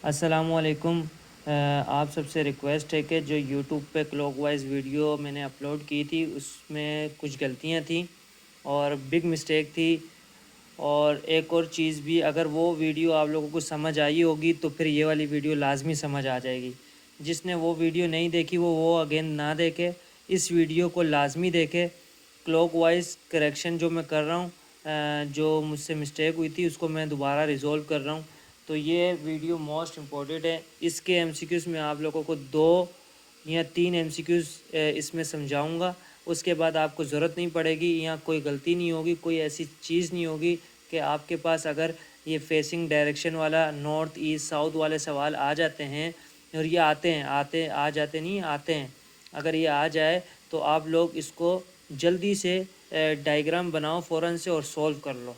अस्सलामुअलैकुम। आप सबसे रिक्वेस्ट है कि जो यूट्यूब पे क्लॉकवाइज़ वीडियो मैंने अपलोड की थी उसमें कुछ गलतियां थी और बिग मिस्टेक थी। और एक और चीज़ भी, अगर वो वीडियो आप लोगों को समझ आई होगी तो फिर ये वाली वीडियो लाजमी समझ आ जाएगी। जिसने वो वीडियो नहीं देखी वो अगेन ना देखे, इस वीडियो को लाजमी देखे। क्लॉकवाइज़ करेक्शन जो मैं कर रहा हूँ, जो मुझसे मिस्टेक हुई थी उसको मैं दोबारा रिज़ॉल्व कर रहा हूँ। तो ये वीडियो मोस्ट इम्पोर्टेंट है। इसके एमसीक्यूज़ में आप लोगों को 2 या 3 एमसीक्यूज़ इसमें समझाऊंगा। उसके बाद आपको ज़रूरत नहीं पड़ेगी, यहाँ कोई गलती नहीं होगी, कोई ऐसी चीज़ नहीं होगी कि आपके पास अगर ये फेसिंग डायरेक्शन वाला नॉर्थ ईस्ट साउथ वाले सवाल आ जाते हैं, और ये आते नहीं आते हैं, अगर ये आ जाए तो आप लोग इसको जल्दी से डायग्राम बनाओ फ़ौरन से और सॉल्व कर लो।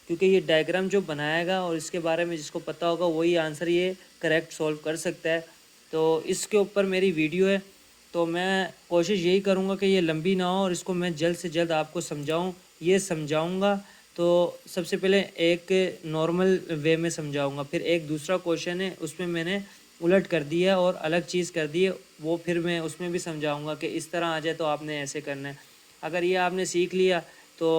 क्योंकि ये डायग्राम जो बनाएगा और इसके बारे में जिसको पता होगा वही आंसर ये करेक्ट सॉल्व कर सकता है। तो इसके ऊपर मेरी वीडियो है, तो मैं कोशिश यही करूँगा कि ये लंबी ना हो और इसको मैं जल्द से जल्द आपको समझाऊँगा। तो सबसे पहले एक नॉर्मल वे में समझाऊँगा, फिर एक दूसरा क्वेश्चन है उसमें मैंने उलट कर दिया और अलग चीज़ कर दी है, वो फिर मैं उसमें भी समझाऊँगा कि इस तरह आ जाए तो आपने ऐसे करना है। अगर ये आपने सीख लिया तो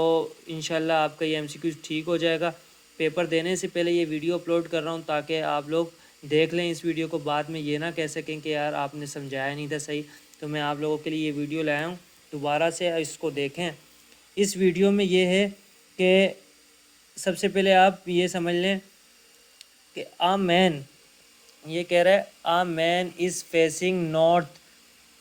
इंशाल्लाह आपका ये एमसीक्यू ठीक हो जाएगा। पेपर देने से पहले ये वीडियो अपलोड कर रहा हूँ ताकि आप लोग देख लें इस वीडियो को, बाद में ये ना कह सकें कि यार आपने समझाया नहीं था सही। तो मैं आप लोगों के लिए ये वीडियो लाया हूँ, दोबारा से इसको देखें। इस वीडियो में ये है कि सबसे पहले आप ये समझ लें कि आ मैन, ये कह रहा है आ मैन इज़ फेसिंग नॉर्थ,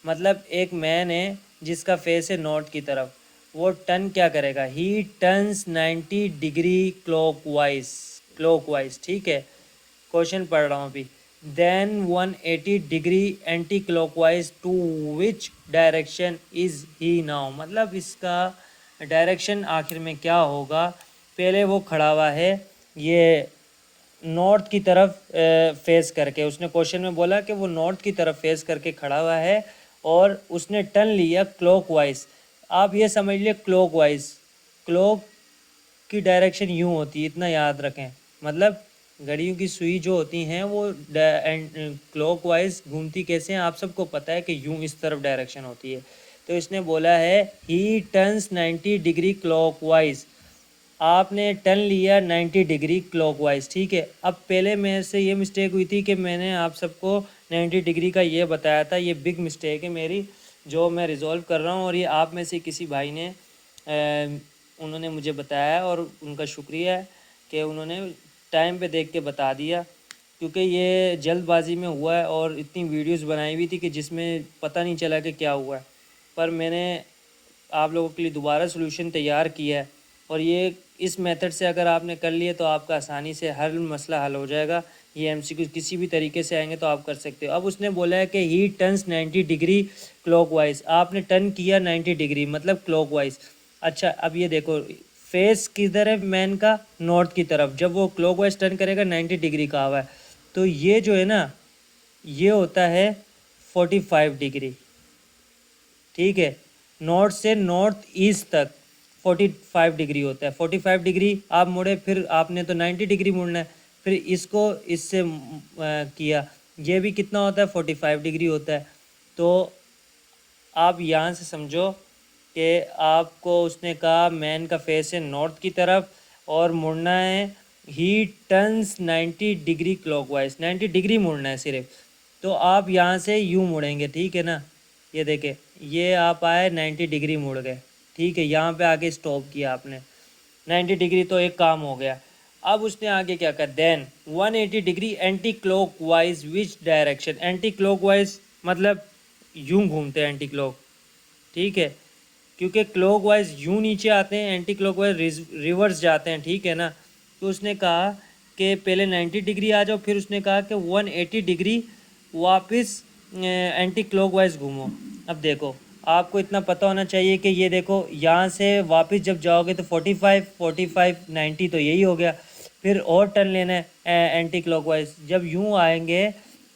मतलब एक मैन है जिसका फेस है नॉर्थ की तरफ। वो टर्न क्या करेगा? ही टर्न्स 90 डिग्री क्लॉकवाइज, ठीक है। क्वेश्चन पढ़ रहा हूँ अभी। Then 180 degree anti clockwise to which direction is he now, मतलब इसका डायरेक्शन आखिर में क्या होगा। पहले वो खड़ा हुआ है ये नॉर्थ की तरफ फेस करके, उसने क्वेश्चन में बोला कि वो नॉर्थ की तरफ फेस करके खड़ा हुआ है और उसने टर्न लिया क्लॉकवाइज। आप ये समझ लिए क्लॉकवाइज, क्लॉक की डायरेक्शन यूँ होती है, इतना याद रखें। मतलब घड़ियों की सुई जो होती हैं वो क्लॉकवाइज घूमती कैसे हैं, आप सबको पता है कि यूँ इस तरफ डायरेक्शन होती है। तो इसने बोला है ही टर्न्स 90 डिग्री क्लॉकवाइज, आपने टर्न लिया 90 डिग्री क्लॉकवाइज, ठीक है। अब पहले मेरे से ये मिस्टेक हुई थी कि मैंने आप सबको 90 डिग्री का ये बताया था, ये बिग मिस्टेक है मेरी जो मैं रिज़ॉल्व कर रहा हूँ। और ये आप में से किसी भाई ने उन्होंने मुझे बताया और उनका शुक्रिया है कि उन्होंने टाइम पे देख के बता दिया, क्योंकि ये जल्दबाजी में हुआ है और इतनी वीडियोस बनाई हुई थी कि जिसमें पता नहीं चला कि क्या हुआ है। पर मैंने आप लोगों के लिए दोबारा सॉल्यूशन तैयार किया है और ये इस मेथड से अगर आपने कर लिए तो आपका आसानी से हर मसला हल हो जाएगा। ये एमसीक्यू किसी भी तरीके से आएंगे तो आप कर सकते हो। अब उसने बोला है कि ही टर्न्स 90 डिग्री क्लॉकवाइज, आपने टर्न किया 90 डिग्री मतलब क्लॉकवाइज। अच्छा, अब ये देखो फेस किधर है मैन का? नॉर्थ की तरफ। जब वो क्लॉकवाइज टर्न करेगा 90 डिग्री का हुआ है, तो ये जो है ना ये होता है 45 डिग्री, ठीक है। नॉर्थ से नॉर्थ ईस्ट तक 45 डिग्री होता है। 45 डिग्री आप मुड़े, फिर आपने तो 90 डिग्री मुड़ना है, फिर इसको इससे किया, ये भी कितना होता है? 45 डिग्री होता है। तो आप यहाँ से समझो कि आपको उसने कहा मैन का फेस है नॉर्थ की तरफ और मुड़ना है ही टर्न्स 90 डिग्री क्लॉकवाइज, 90 डिग्री मुड़ना है सिर्फ। तो आप यहाँ से यूँ मुड़ेंगे, ठीक है ना। ये देखे, ये आप आए 90 डिग्री मुड़ गए, ठीक है। यहाँ पे आके स्टॉप किया आपने 90 डिग्री, तो एक काम हो गया। अब उसने आगे क्या कहा? Then 180 degree anti clockwise which direction, anti clockwise मतलब यूं घूमते हैं एंटी क्लॉक, ठीक है। क्योंकि क्लॉकवाइज यूं नीचे आते हैं, एंटी क्लॉकवाइज रिवर्स जाते हैं, ठीक है ना। तो उसने कहा कि पहले 90 डिग्री आ जाओ, फिर उसने कहा कि 180 डिग्री वापस एंटी क्लॉकवाइज घूमो। अब देखो, आपको इतना पता होना चाहिए कि ये देखो यहाँ से वापस जब जाओगे तो 45 90 तो यही हो गया। फिर और टर्न लेना है एंटी क्लॉकवाइज, जब यूँ आएंगे,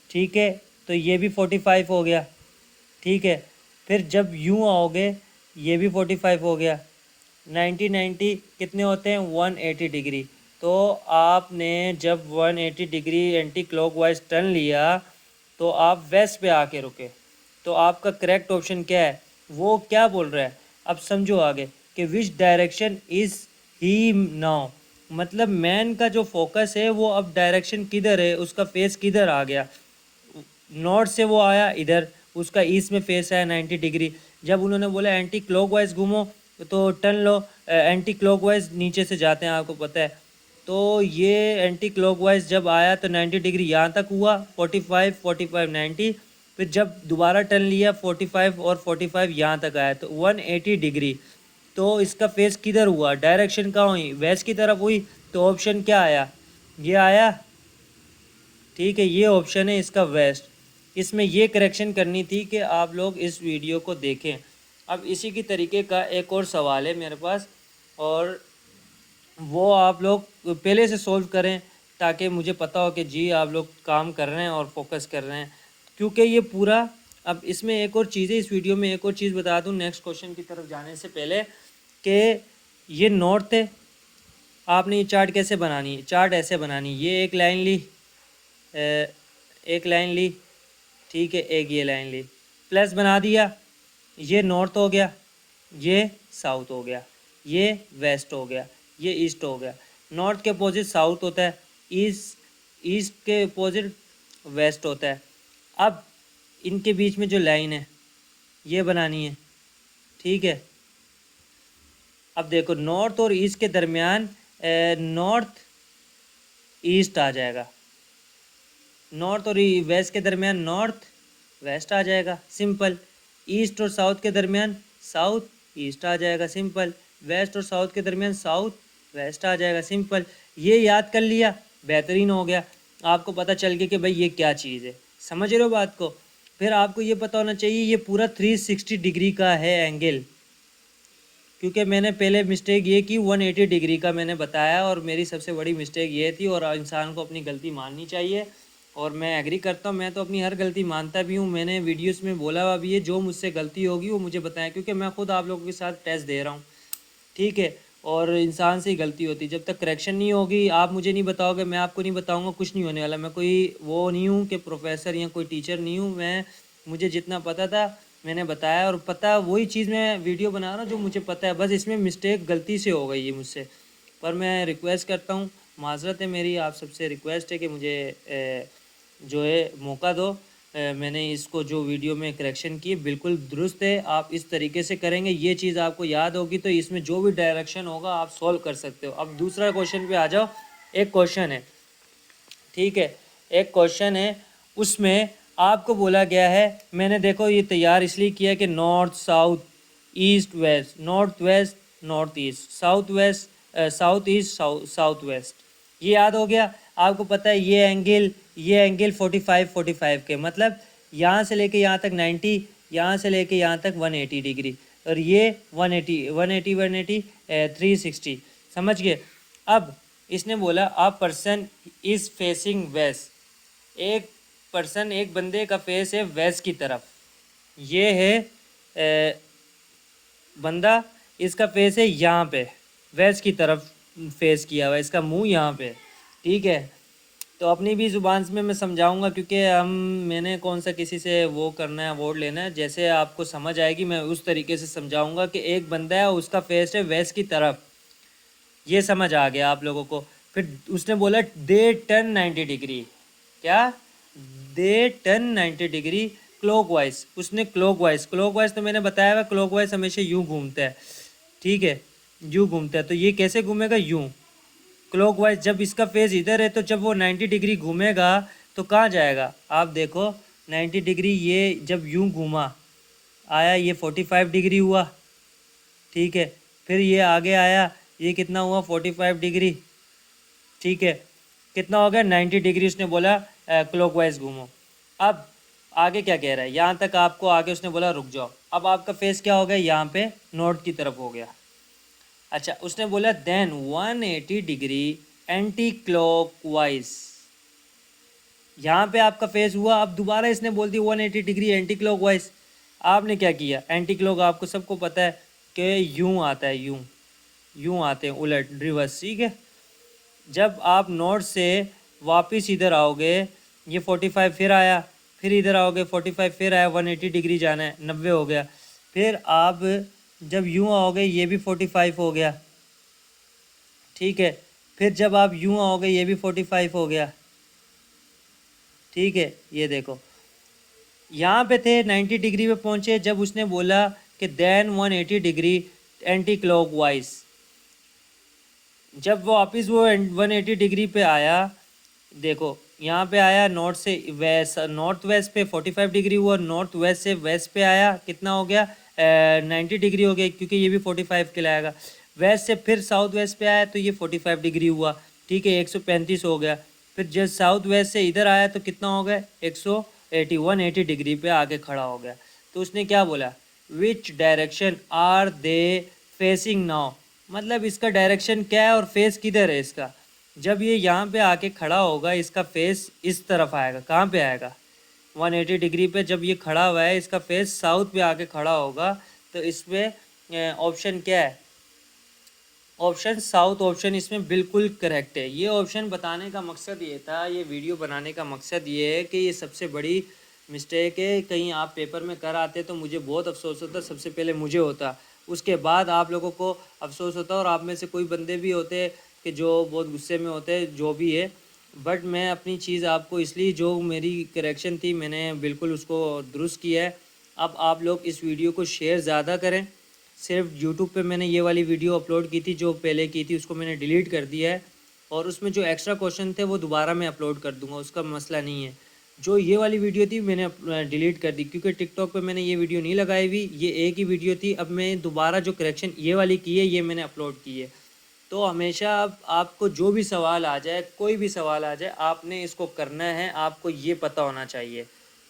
ठीक है, तो ये भी 45 हो गया, ठीक है। फिर जब यूँ आओगे ये भी 45 हो गया। 90 90 कितने होते हैं? 180 डिग्री। तो आपने जब 180 डिग्री एंटी क्लॉकवाइज टर्न लिया तो आप वेस्ट पे आके रुके। तो आपका करेक्ट ऑप्शन क्या है, वो क्या बोल रहा है, अब समझो आगे कि विच डायरेक्शन इज़ ही नाउ, मतलब मैन का जो फोकस है वो अब डायरेक्शन किधर है, उसका फेस किधर आ गया। नॉर्थ से वो आया इधर, उसका ईस्ट में फेस आया 90 डिग्री। जब उन्होंने बोला एंटी क्लॉकवाइज घूमो तो टर्न लो, एंटी क्लॉकवाइज नीचे से जाते हैं आपको पता है। तो ये एंटी क्लॉकवाइज जब आया तो 90 डिग्री यहाँ तक हुआ, 45 45 90, फिर जब दोबारा टर्न लिया 45 और 45 यहाँ तक आया तो 180 डिग्री। तो इसका फेस किधर हुआ, डायरेक्शन कहाँ हुई, वेस्ट की तरफ हुई। तो ऑप्शन क्या आया, ये आया। ठीक है, ये ऑप्शन है इसका वेस्ट। इसमें ये करेक्शन करनी थी कि आप लोग इस वीडियो को देखें। अब इसी की तरीके का एक और सवाल है मेरे पास, और वो आप लोग पहले से सॉल्व करें ताकि मुझे पता हो कि जी आप लोग काम कर रहे हैं और फोकस कर रहे हैं, क्योंकि ये पूरा। अब इसमें एक और चीज़ है, इस वीडियो में एक और चीज़ बता दूं नेक्स्ट क्वेश्चन की तरफ जाने से पहले, कि ये नॉर्थ है। आपने ये चार्ट कैसे बनानी है, चार्ट ऐसे बनानी है, ये एक लाइन ली, एक लाइन ली, ठीक है, एक ये लाइन ली, प्लस बना दिया। ये नॉर्थ हो गया, ये साउथ हो गया, ये वेस्ट हो गया, ये ईस्ट हो गया। नॉर्थ के अपोजिट साउथ होता है, ईस्ट के अपोजिट वेस्ट होता है। अब इनके बीच में जो लाइन है ये बनानी है, ठीक है। अब देखो नॉर्थ और ईस्ट के दरमियान नॉर्थ ईस्ट आ जाएगा, नॉर्थ और वेस्ट के दरमियान नॉर्थ वेस्ट आ जाएगा, सिंपल। ईस्ट और साउथ के दरमियान साउथ ईस्ट आ जाएगा, सिंपल। वेस्ट और साउथ के दरमियान साउथ वेस्ट आ जाएगा, सिंपल। ये याद कर लिया, बेहतरीन हो गया। आपको पता चल गया कि भाई ये क्या चीज़ है, समझ रहे हो बात को। फिर आपको ये पता होना चाहिए ये पूरा 360 डिग्री का है एंगल, क्योंकि मैंने पहले मिस्टेक ये की 180 डिग्री का मैंने बताया, और मेरी सबसे बड़ी मिस्टेक ये थी। और इंसान को अपनी गलती माननी चाहिए, और मैं एग्री करता हूँ, मैं तो अपनी हर गलती मानता भी हूँ। मैंने वीडियोस में बोला हुआ भी है, जो मुझसे गलती होगी वो मुझे बताएं, क्योंकि मैं खुद आप लोगों के साथ टेस्ट दे रहा हूँ, ठीक है। और इंसान से ही गलती होती, जब तक करेक्शन नहीं होगी, आप मुझे नहीं बताओगे, मैं आपको नहीं बताऊँगा, कुछ नहीं होने वाला। मैं कोई वो नहीं हूँ कि प्रोफेसर या कोई टीचर नहीं हूँ। मैं, मुझे जितना पता था मैंने बताया, और पता वही चीज़ मैं वीडियो बना रहा हूँ जो मुझे पता है। बस इसमें मिस्टेक गलती से हो गई है मुझसे, पर मैं रिक्वेस्ट करता हूँ, माज़रत है मेरी, आप सबसे रिक्वेस्ट है कि मुझे जो है मौका दो। मैंने इसको जो वीडियो में करेक्शन की बिल्कुल दुरुस्त है, आप इस तरीके से करेंगे, ये चीज़ आपको याद होगी तो इसमें जो भी डायरेक्शन होगा आप सॉल्व कर सकते हो। अब दूसरा क्वेश्चन पे आ जाओ। एक क्वेश्चन है, ठीक है, एक क्वेश्चन है, उसमें आपको बोला गया है, मैंने देखो ये तैयार इसलिए किया कि north south east west, north west north east, south west south east south west, ये याद हो गया। आपको पता है ये एंगल 45 के, मतलब यहाँ से लेके यहाँ तक 90, यहाँ से लेके यहाँ तक 180 डिग्री, और ये 180 360, समझ गए। अब इसने बोला a person is facing west, एक पर्सन, एक बंदे का फेस है वेस्ट की तरफ। ये है बंदा, इसका फेस है यहाँ पे वेस्ट की तरफ फेस किया हुआ, इसका मुंह यहाँ पे, ठीक है। तो अपनी भी ज़ुबान में मैं समझाऊंगा, क्योंकि मैंने कौन सा किसी से वो करना है, अवार्ड लेना है। जैसे आपको समझ आएगी मैं उस तरीके से समझाऊंगा कि एक बंदा है उसका फेस है वेस्ट की तरफ, ये समझ आ गया आप लोगों को। फिर उसने बोला दे टर्न 90 डिग्री, क्या, दे टर्न 90 डिग्री क्लॉकवाइज। उसने क्लॉकवाइज तो मैंने बताया हुआ, क्लॉकवाइज हमेशा यूं घूमता है, ठीक है, यूं घूमता है। तो ये कैसे घूमेगा, यूं क्लॉकवाइज। जब इसका फेस इधर है तो जब वो 90 डिग्री घूमेगा तो कहाँ जाएगा, आप देखो 90 डिग्री, ये जब यूं घूमा आया ये 45 डिग्री हुआ, ठीक है। फिर ये आगे आया, ये कितना हुआ 45 डिग्री, ठीक है। कितना हो गया 90 डिग्री, उसने बोला क्लॉकवाइज घूमो। अब आगे क्या कह रहा है, यहाँ तक आपको आगे उसने बोला रुक जाओ। अब आपका फेस क्या हो गया, यहाँ पे नॉर्थ की तरफ हो गया। अच्छा, उसने बोला देन 180 डिग्री एंटी क्लॉकवाइज, यहाँ पे आपका फेस हुआ। अब दोबारा इसने बोल दी 180 डिग्री एंटी क्लॉकवाइज। आपने क्या किया, एंटी क्लॉक आपको सबको पता है कि यूं आता है, यूं आते हैं उलट, रिवर्स, ठीक है। जब आप नोट से वापस इधर आओगे, ये 45 फिर आया, फिर इधर आओगे 45 फिर आया, 180 डिग्री जाना है, 90 हो गया। फिर आप जब यूँ आओगे ये भी 45 हो गया, ठीक है। फिर जब आप यूँ आओगे ये भी 45 हो गया, ठीक है। ये देखो यहाँ पे थे 90 डिग्री पे पहुँचे, जब उसने बोला कि देन 180 डिग्री एंटी क्लॉकवाइज, जब वो वापस वो 180 डिग्री पे आया, देखो यहाँ पे आया नॉर्थ से वेस्ट, नॉर्थ वेस्ट पे 45 डिग्री हुआ, नॉर्थ वेस्ट से वेस्ट पे आया, कितना हो गया 90 डिग्री हो गया, क्योंकि ये भी 45 के लाएगा। वेस्ट से फिर साउथ वेस्ट पे आया तो ये 45 डिग्री हुआ, ठीक है, 135 हो गया। फिर जब साउथ वेस्ट से इधर आया तो कितना हो गया 180 डिग्री पे आके खड़ा हो गया। तो उसने क्या बोला, which direction are they facing now, मतलब इसका डायरेक्शन क्या है और फेस किधर है इसका। जब ये यहाँ पे आके खड़ा होगा इसका फेस इस तरफ आएगा, कहाँ पे आएगा 180 डिग्री पे, जब ये खड़ा हुआ है इसका फेस साउथ पे आके खड़ा होगा। तो इसमें ऑप्शन क्या है, ऑप्शन साउथ ऑप्शन इसमें बिल्कुल करेक्ट है। ये ऑप्शन बताने का मकसद ये था, ये वीडियो बनाने का मकसद ये है कि ये सबसे बड़ी मिस्टेक है, कहीं आप पेपर में कर आते तो मुझे बहुत अफसोस होता, सबसे पहले मुझे होता, उसके बाद आप लोगों को अफसोस होता, और आप में से कोई बंदे भी होते कि जो बहुत गुस्से में होते, जो भी है। बट मैं अपनी चीज़ आपको इसलिए, जो मेरी करेक्शन थी मैंने बिल्कुल उसको दुरुस्त किया है। अब आप लोग इस वीडियो को शेयर ज़्यादा करें। सिर्फ यूट्यूब पे मैंने ये वाली वीडियो अपलोड की थी, जो पहले की थी उसको मैंने डिलीट कर दिया है, और उसमें जो एक्स्ट्रा क्वेश्चन थे वो दोबारा मैं अपलोड कर दूंगा, उसका मसला नहीं है। जो ये वाली वीडियो थी मैंने डिलीट कर दी, क्योंकि टिकटॉक पे मैंने ये वीडियो नहीं लगाई हुई, ये एक ही वीडियो थी। अब मैं दोबारा जो करेक्शन ये वाली की है ये मैंने अपलोड की है। तो हमेशा आपको जो भी सवाल आ जाए, कोई भी सवाल आ जाए, आपने इसको करना है, आपको ये पता होना चाहिए,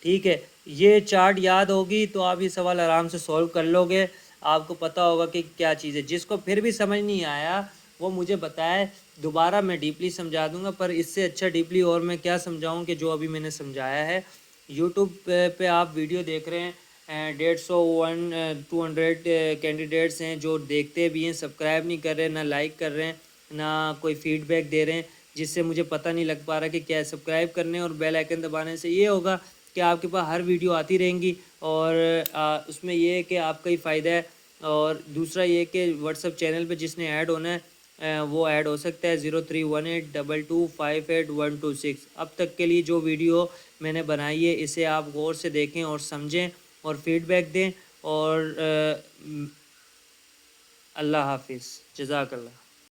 ठीक है। ये चार्ट याद होगी तो आप ये सवाल आराम से सॉल्व कर लोगे, आपको पता होगा कि क्या चीज़ है। जिसको फिर भी समझ नहीं आया वो मुझे बताए, दोबारा मैं डीपली समझा दूंगा, पर इससे अच्छा डीपली और मैं क्या समझाऊं कि जो अभी मैंने समझाया है। यूट्यूब पे आप वीडियो देख रहे हैं, 150 200 कैंडिडेट्स हैं जो देखते भी हैं, सब्सक्राइब नहीं कर रहे, ना लाइक कर रहे हैं, ना कोई फीडबैक दे रहे हैं, जिससे मुझे पता नहीं लग पा रहा कि क्या सब्सक्राइब करने और बेल आइकन दबाने से ये होगा कि आपके पास हर वीडियो आती रहेंगी, और उसमें ये है कि आपका ही फ़ायदा है। और दूसरा ये कि व्हाट्सअप चैनल पे जिसने ऐड होना है वो ऐड हो सकता है 031822582126। अब तक के लिए जो वीडियो मैंने बनाई है इसे आप गौर से देखें और समझें और फीडबैक दें, और अल्लाह हाफिज़, जज़ाकल्लाह।